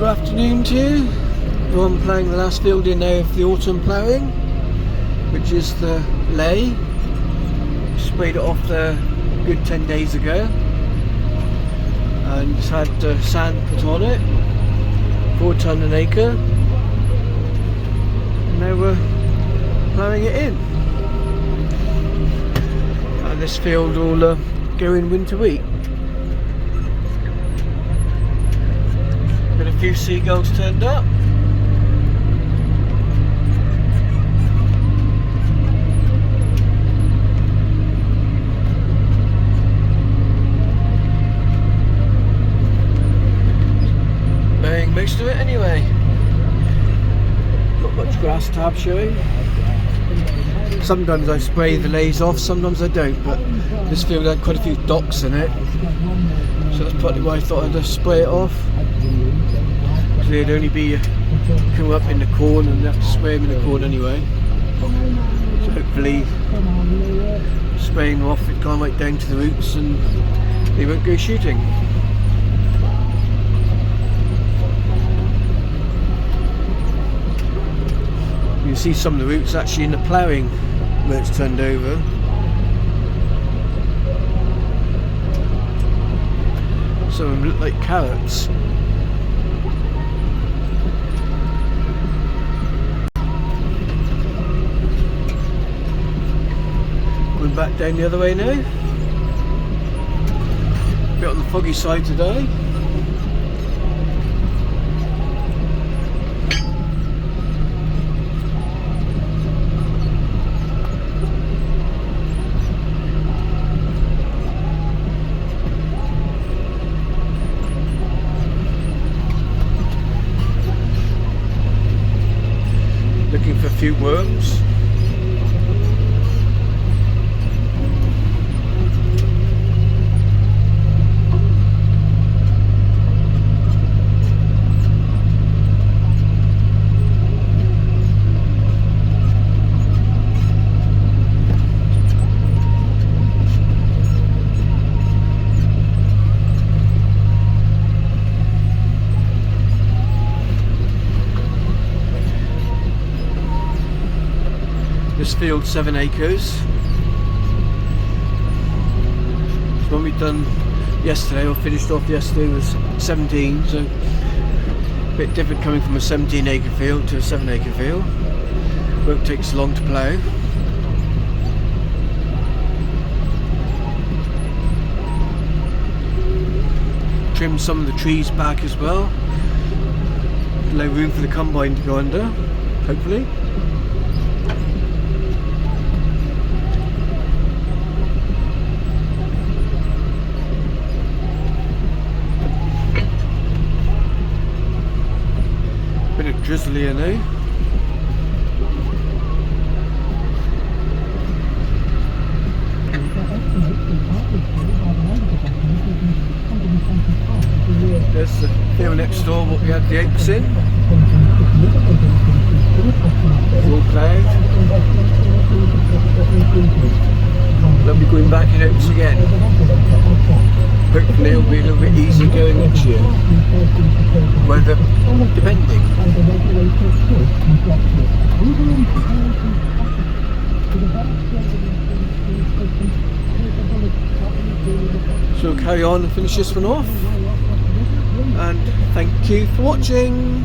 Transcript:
Good afternoon to you. I'm ploughing the last field in now of the autumn ploughing, which is the lay. Sprayed it off there a good 10 days ago and just had sand put on it, 4 tonne an acre, and now we're ploughing it in. And this field will go in winter wheat. Got a few seagulls turned up. Laying most of it anyway. Not much grass tab showing. Sometimes I spray the lays off, sometimes I don't, but this field had quite a few docks in it, so that's partly why I thought I'd just spray it off. Because they'd only be come up in the corn and you have to spray them in the corn anyway. So hopefully spraying them off, it gone right down to the roots and they won't go shooting. You can see some of the roots actually in the ploughing where it's turned over. Some of them look like carrots. Going back down the other way now. A bit on the foggy side today. Looking for a few worms. This field 7 acres. So when we done yesterday, or finished off yesterday, was 17, so a bit different coming from a 17 acre field to a 7 acre field. Won't take so long to plough. Trim some of the trees back as well. Allow room for the combine to go under, hopefully. Bit of drizzle here now. There's the field next door, what we had the oaks in. All ploughed. They'll be going back in oaks again. Hopefully it'll be a little bit easier going next year. Weather depending. So we'll carry on and finish this one off. And thank you for watching.